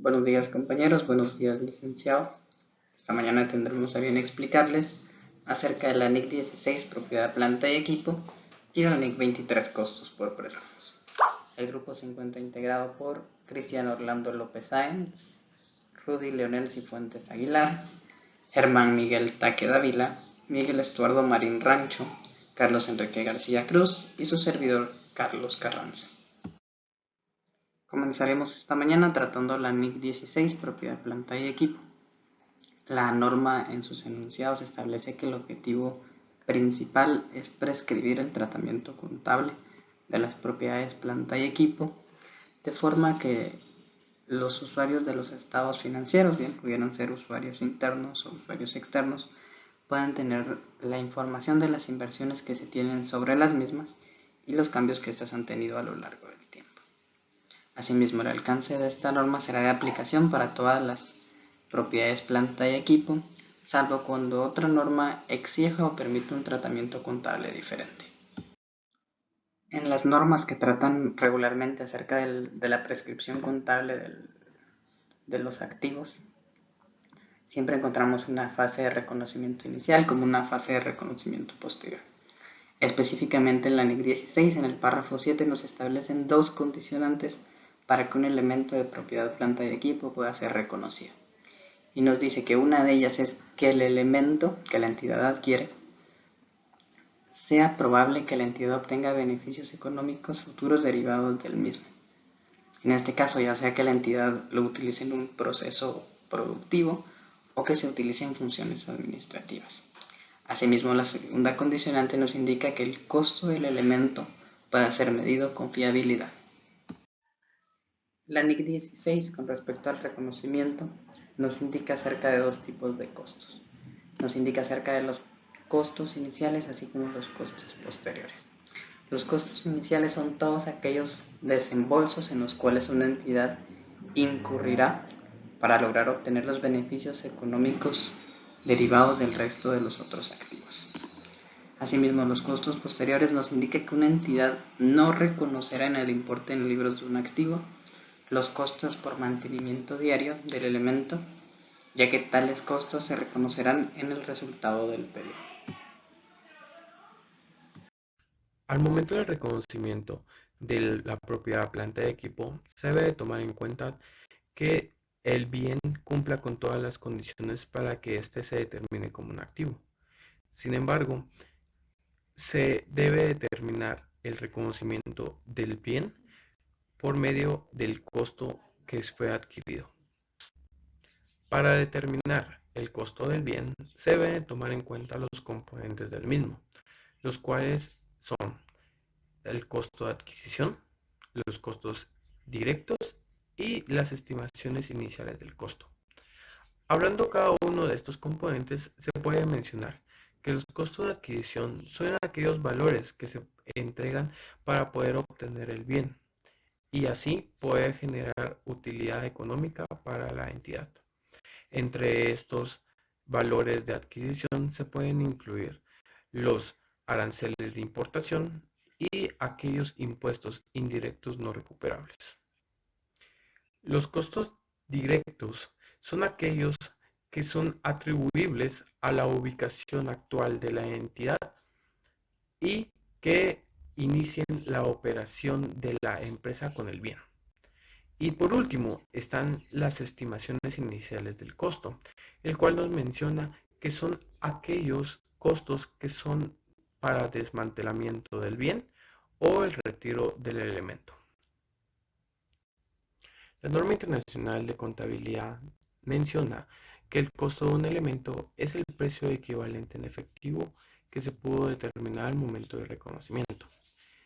Buenos días compañeros, buenos días licenciado. Esta mañana tendremos a bien explicarles acerca de la NIC 16 propiedad, planta y equipo y la NIC 23 costos por préstamos. El grupo se encuentra integrado por Cristian Orlando López Sáenz, Rudy Leonel Cifuentes Aguilar, Germán Miguel Taque Dávila, Miguel Estuardo Marín Rancho, Carlos Enrique García Cruz y su servidor Carlos Carranza. Comenzaremos esta mañana tratando la NIC 16, propiedad, planta y equipo. La norma en sus enunciados establece que el objetivo principal es prescribir el tratamiento contable de las propiedades, planta y equipo, de forma que los usuarios de los estados financieros, bien pudieran ser usuarios internos o usuarios externos, puedan tener la información de las inversiones que se tienen sobre las mismas y los cambios que éstas han tenido a lo largo del tiempo. Asimismo, el alcance de esta norma será de aplicación para todas las propiedades, planta y equipo, salvo cuando otra norma exija o permite un tratamiento contable diferente. En las normas que tratan regularmente acerca de la prescripción contable de los activos, siempre encontramos una fase de reconocimiento inicial como una fase de reconocimiento posterior. Específicamente en la NIC 16, en el párrafo 7, nos establecen dos condicionantes para que un elemento de propiedad, planta y equipo pueda ser reconocido. Y nos dice que una de ellas es que el elemento que la entidad adquiere sea probable que la entidad obtenga beneficios económicos futuros derivados del mismo. En este caso, ya sea que la entidad lo utilice en un proceso productivo o que se utilice en funciones administrativas. Asimismo, la segunda condicionante nos indica que el costo del elemento pueda ser medido con fiabilidad. La NIC 16, con respecto al reconocimiento, nos indica acerca de dos tipos de costos. Nos indica acerca de los costos iniciales, así como los costos posteriores. Los costos iniciales son todos aquellos desembolsos en los cuales una entidad incurrirá para lograr obtener los beneficios económicos derivados del resto de los otros activos. Asimismo, los costos posteriores nos indica que una entidad no reconocerá en el importe en libros de un activo los costos por mantenimiento diario del elemento, ya que tales costos se reconocerán en el resultado del periodo. Al momento del reconocimiento de la propiedad, planta de equipo, se debe tomar en cuenta que el bien cumpla con todas las condiciones para que éste se determine como un activo. Sin embargo, se debe determinar el reconocimiento del bien por medio del costo que fue adquirido. Para determinar el costo del bien, se deben tomar en cuenta los componentes del mismo, los cuales son el costo de adquisición, los costos directos y las estimaciones iniciales del costo. Hablando cada uno de estos componentes, se puede mencionar que los costos de adquisición son aquellos valores que se entregan para poder obtener el bien y así poder generar utilidad económica para la entidad. Entre estos valores de adquisición se pueden incluir los aranceles de importación y aquellos impuestos indirectos no recuperables. Los costos directos son aquellos que son atribuibles a la ubicación actual de la entidad y que inicien la operación de la empresa con el bien. Y por último están las estimaciones iniciales del costo, el cual nos menciona que son aquellos costos que son para desmantelamiento del bien o el retiro del elemento. La norma internacional de contabilidad menciona que el costo de un elemento es el precio equivalente en efectivo que se pudo determinar al momento del reconocimiento.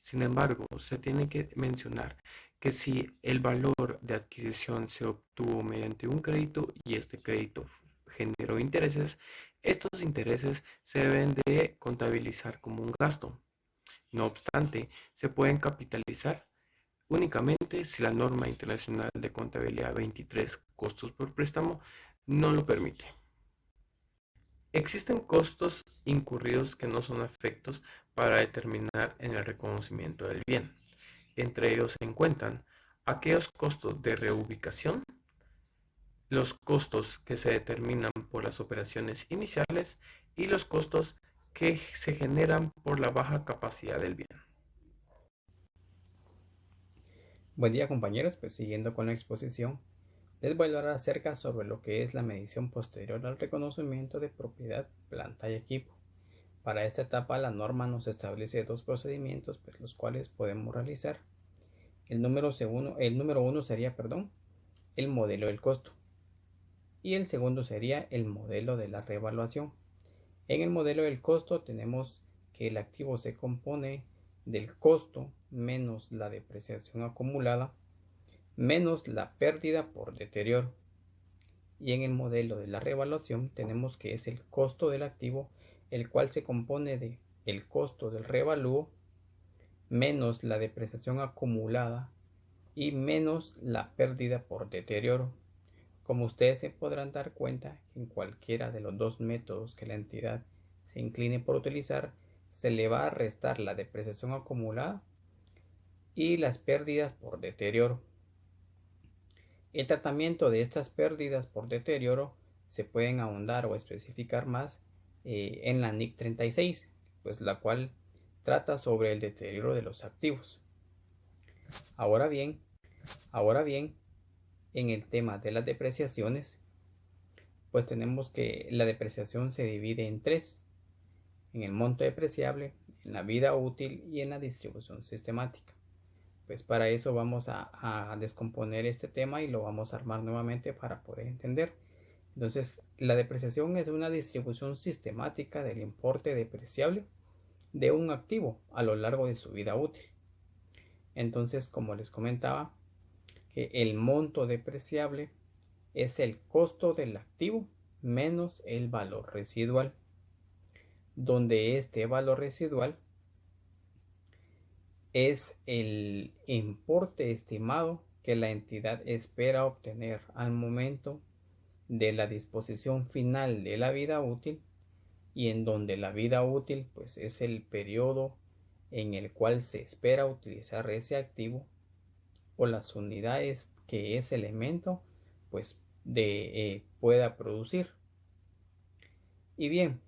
Sin embargo, se tiene que mencionar que si el valor de adquisición se obtuvo mediante un crédito y este crédito generó intereses, estos intereses se deben de contabilizar como un gasto. No obstante, se pueden capitalizar únicamente si la norma internacional de contabilidad 23, costos por préstamo, no lo permite. Existen costos incurridos que no son efectos para determinar en el reconocimiento del bien. Entre ellos se encuentran aquellos costos de reubicación, los costos que se determinan por las operaciones iniciales y los costos que se generan por la baja capacidad del bien. Buen día, compañeros, pues siguiendo con la exposición, les voy a hablar acerca sobre lo que es la medición posterior al reconocimiento de propiedad, planta y equipo. Para esta etapa la norma nos establece dos procedimientos, pues, los cuales podemos realizar. El número uno sería, el modelo del costo, y el segundo sería el modelo de la revaluación. En el modelo del costo tenemos que el activo se compone del costo menos la depreciación acumulada menos la pérdida por deterioro. Y en el modelo de la revaluación tenemos que es el costo del activo, el cual se compone de el costo del revalúo menos la depreciación acumulada y menos la pérdida por deterioro. Como ustedes se podrán dar cuenta, en cualquiera de los dos métodos que la entidad se incline por utilizar, se le va a restar la depreciación acumulada y las pérdidas por deterioro. El tratamiento de estas pérdidas por deterioro se pueden ahondar o especificar más en la NIC 36, pues la cual trata sobre el deterioro de los activos. Ahora bien, en el tema de las depreciaciones, pues tenemos que la depreciación se divide en tres: en el monto depreciable, en la vida útil y en la distribución sistemática. Pues para eso vamos a descomponer este tema y lo vamos a armar nuevamente para poder entender. Entonces, la depreciación es una distribución sistemática del importe depreciable de un activo a lo largo de su vida útil. Entonces, como les comentaba, que el monto depreciable es el costo del activo menos el valor residual, donde este valor residual es el importe estimado que la entidad espera obtener al momento de la disposición final de la vida útil, y en donde la vida útil pues es el periodo en el cual se espera utilizar ese activo o las unidades que ese elemento pues pueda producir. Y bien,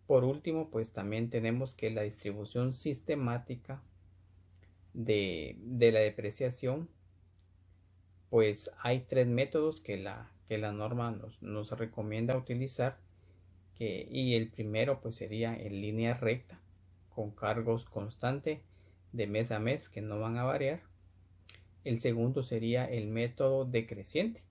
por último, pues también tenemos que la distribución sistemática de la depreciación, pues hay tres métodos que la norma nos recomienda utilizar, y el primero pues sería en línea recta con cargos constantes de mes a mes que no van a variar. El segundo sería el método decreciente,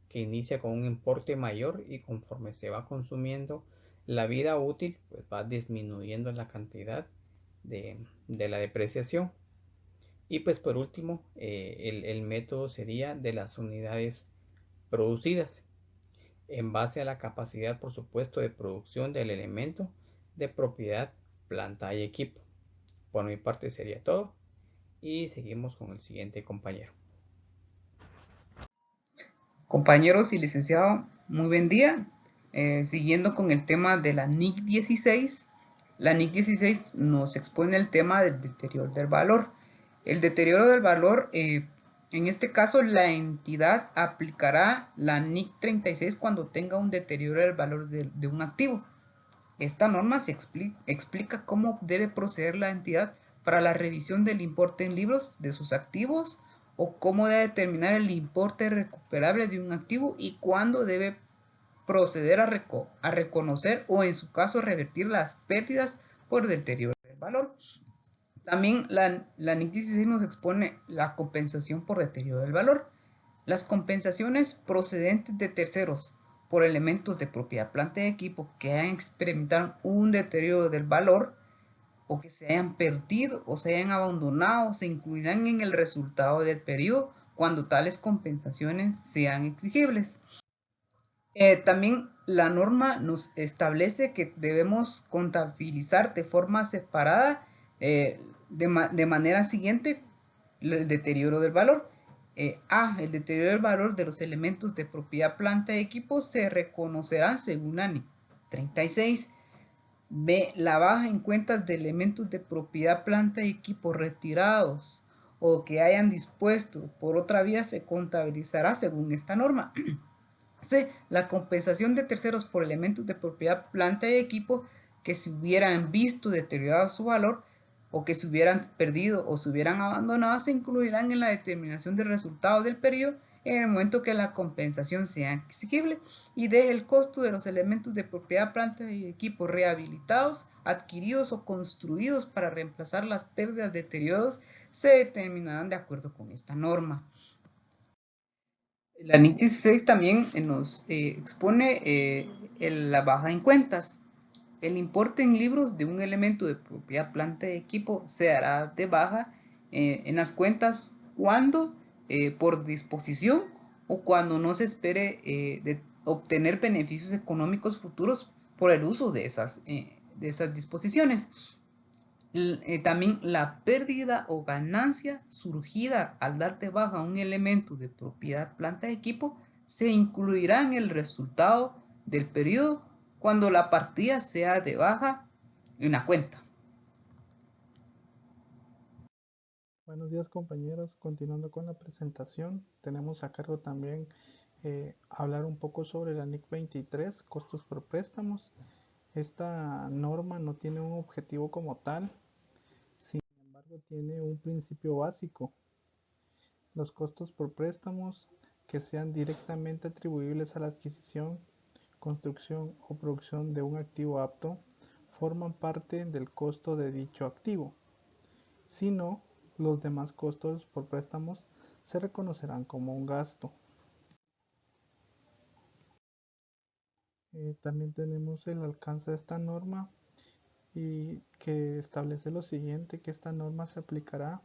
que inicia con un importe mayor y conforme se va consumiendo la vida útil pues va disminuyendo la cantidad de la depreciación. Y pues por último, el método sería de las unidades producidas en base a la capacidad, por supuesto, de producción del elemento de propiedad, planta y equipo. Por mi parte sería todo y seguimos con el siguiente compañero. Compañeros y licenciado, muy buen día. Siguiendo con el tema de la NIC 16, la NIC 16 nos expone el tema del deterioro del valor. El deterioro del valor, en este caso la entidad aplicará la NIC 36 cuando tenga un deterioro del valor de un activo. Esta norma se explica cómo debe proceder la entidad para la revisión del importe en libros de sus activos, o cómo debe determinar el importe recuperable de un activo y cuándo debe proceder a reconocer o en su caso revertir las pérdidas por deterioro del valor. También la NIC 16 nos expone la compensación por deterioro del valor. Las compensaciones procedentes de terceros por elementos de propiedad, planta y equipo que hayan experimentado un deterioro del valor o que se hayan perdido o se hayan abandonado se incluirán en el resultado del periodo cuando tales compensaciones sean exigibles. También la norma nos establece que debemos contabilizar de forma separada de manera siguiente el deterioro del valor. El deterioro del valor de los elementos de propiedad, planta y equipo se reconocerán según la NIC 36. B. La baja en cuentas de elementos de propiedad, planta y equipo retirados o que hayan dispuesto por otra vía se contabilizará según esta norma. C. La compensación de terceros por elementos de propiedad, planta y equipo que se hubieran visto deteriorado su valor o que se hubieran perdido o se hubieran abandonado se incluirán en la determinación del resultado del periodo en el momento que la compensación sea exigible. Y D. El costo de los elementos de propiedad, planta y equipo rehabilitados, adquiridos o construidos para reemplazar las pérdidas, deterioros, se determinarán de acuerdo con esta norma. La NIC 16 también nos expone la baja en cuentas. El importe en libros de un elemento de propiedad, planta y equipo se hará de baja en las cuentas cuando por disposición o cuando no se espere de obtener beneficios económicos futuros por el uso de esas disposiciones. También la pérdida o ganancia surgida al dar de baja un elemento de propiedad, planta y equipo se incluirá en el resultado del periodo cuando la partida sea de baja en la cuenta. Buenos días compañeros, continuando con la presentación, tenemos a cargo también hablar un poco sobre la NIC 23, costos por préstamos. Esta norma no tiene un objetivo como tal, sin embargo tiene un principio básico. Los costos por préstamos que sean directamente atribuibles a la adquisición, construcción o producción de un activo apto forman parte del costo de dicho activo. Si no, los demás costos por préstamos se reconocerán como un gasto. También tenemos el alcance de esta norma y que establece lo siguiente, que esta norma se aplicará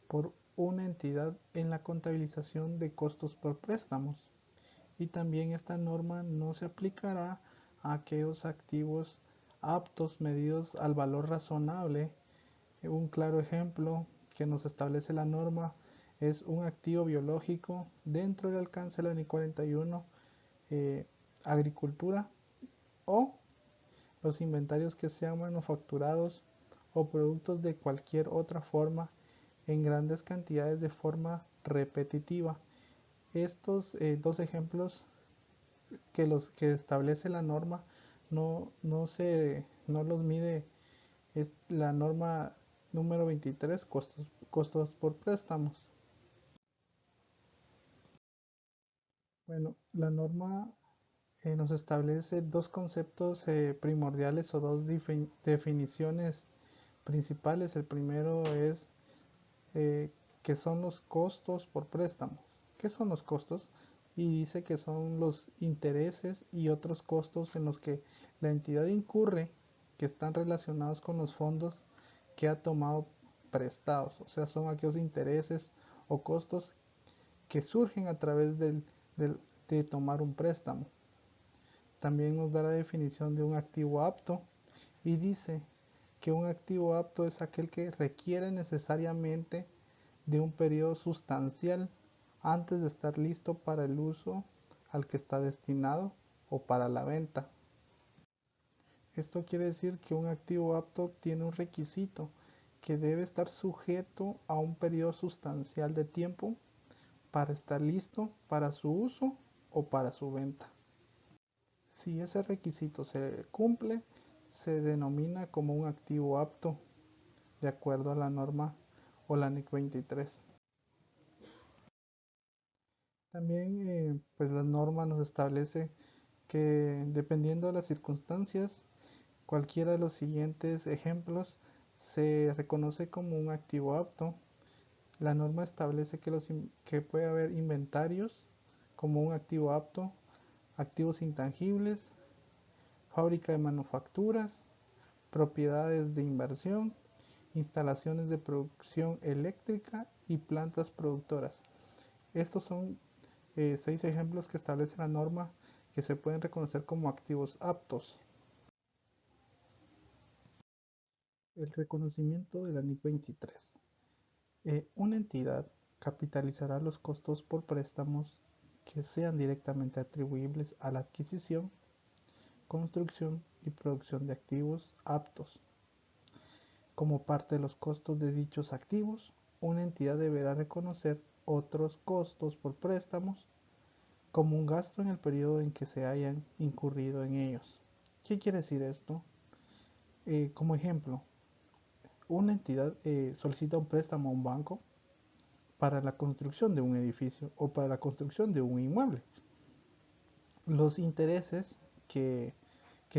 por una entidad en la contabilización de costos por préstamos. Y también esta norma no se aplicará a aquellos activos aptos medidos al valor razonable. Un claro ejemplo que nos establece la norma es un activo biológico dentro del alcance de la NIC 41, agricultura, o los inventarios que sean manufacturados o productos de cualquier otra forma en grandes cantidades de forma repetitiva. Estos dos ejemplos que los que establece la norma no los mide, es la norma número 23, costos por préstamos. Bueno, la norma nos establece dos conceptos primordiales o dos definiciones principales. El primero es que son los costos por préstamo. ¿Qué son los costos? Y dice que son los intereses y otros costos en los que la entidad incurre que están relacionados con los fondos que ha tomado prestados. O sea, son aquellos intereses o costos que surgen a través de tomar un préstamo. También nos da la definición de un activo apto y dice que un activo apto es aquel que requiere necesariamente de un periodo sustancial antes de estar listo para el uso al que está destinado o para la venta. Esto quiere decir que un activo apto tiene un requisito que debe estar sujeto a un periodo sustancial de tiempo para estar listo para su uso o para su venta. Si ese requisito se cumple, se denomina como un activo apto de acuerdo a la norma o la NIC 23. También pues la norma nos establece que dependiendo de las circunstancias, cualquiera de los siguientes ejemplos se reconoce como un activo apto. La norma establece que puede haber inventarios como un activo apto, activos intangibles, fábrica de manufacturas, propiedades de inversión, instalaciones de producción eléctrica y plantas productoras. Estos son 6 ejemplos que establece la norma que se pueden reconocer como activos aptos. El reconocimiento de la NIC 23. Una entidad capitalizará los costos por préstamos que sean directamente atribuibles a la adquisición, construcción y producción de activos aptos. Como parte de los costos de dichos activos, una entidad deberá reconocer otros costos por préstamos como un gasto en el periodo en que se hayan incurrido en ellos. ¿Qué quiere decir esto? Como ejemplo, una entidad solicita un préstamo a un banco para la construcción de un edificio o para la construcción de un inmueble. Los intereses que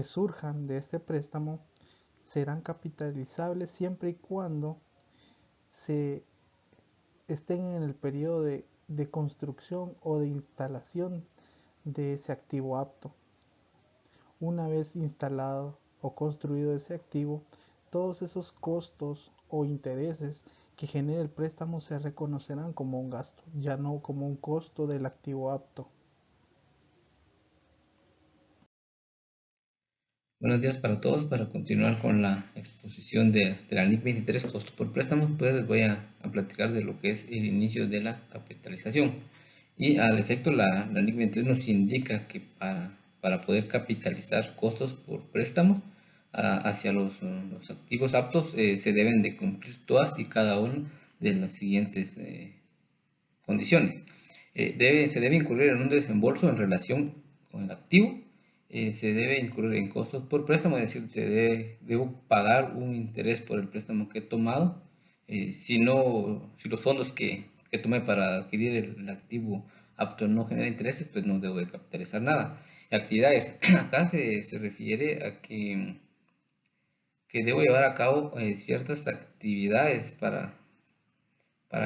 surjan de este préstamo serán capitalizables siempre y cuando se estén en el periodo de construcción o de instalación de ese activo apto. Una vez instalado o construido ese activo, todos esos costos o intereses que genere el préstamo se reconocerán como un gasto, ya no como un costo del activo apto. Buenos días para todos. Para continuar con la exposición de la NIC 23, costo por préstamo, pues les voy a platicar de lo que es el inicio de la capitalización. Y al efecto, la NIC 23 nos indica que para poder capitalizar costos por préstamos hacia los activos aptos, se deben de cumplir todas y cada una de las siguientes condiciones. Se debe incurrir en un desembolso en relación con el activo. Se debe incurrir en costos por préstamo, es decir, debo pagar un interés por el préstamo que he tomado. Si los fondos que tomé para adquirir el activo apto no generan intereses, pues no debo de capitalizar nada. Actividades, acá se refiere a que debo llevar a cabo ciertas actividades para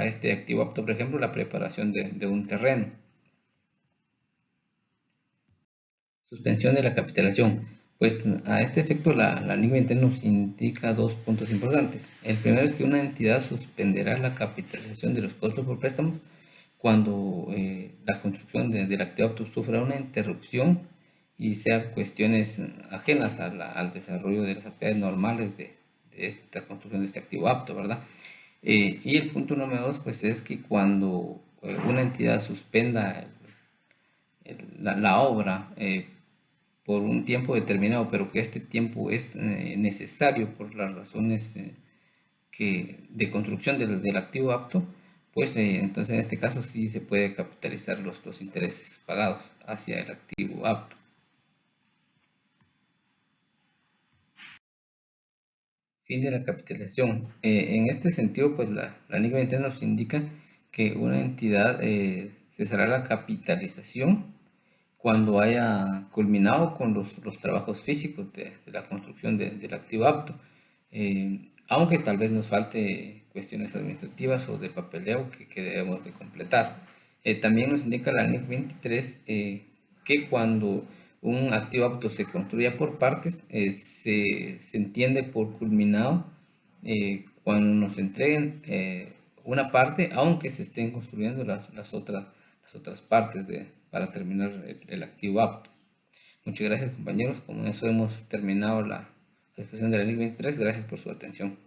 este activo apto, por ejemplo, la preparación de un terreno. Suspensión de la capitalización. Pues a este efecto la NIC 23 nos indica dos puntos importantes. El primero es que una entidad suspenderá la capitalización de los costos por préstamos cuando la construcción del activo apto sufra una interrupción y sea cuestiones ajenas al desarrollo de las actividades normales de esta construcción de este activo apto, ¿verdad? Y el punto número 2, pues es que cuando una entidad suspenda la obra por un tiempo determinado, pero que este tiempo es necesario por las razones de construcción del activo apto, pues entonces en este caso sí se puede capitalizar los intereses pagados hacia el activo apto. Fin de la capitalización. En este sentido, pues la NIC 23 nos indica que una entidad cesará la capitalización cuando haya culminado con los trabajos físicos de la construcción del activo apto, aunque tal vez nos falte cuestiones administrativas o de papeleo que debemos de completar. También nos indica la NIC 23 que cuando un activo apto se construya por partes, se entiende por culminado cuando nos entreguen una parte, aunque se estén construyendo las otras partes para terminar el activo apto. Muchas gracias, compañeros. Con eso hemos terminado la exposición de la NIC 23. Gracias por su atención.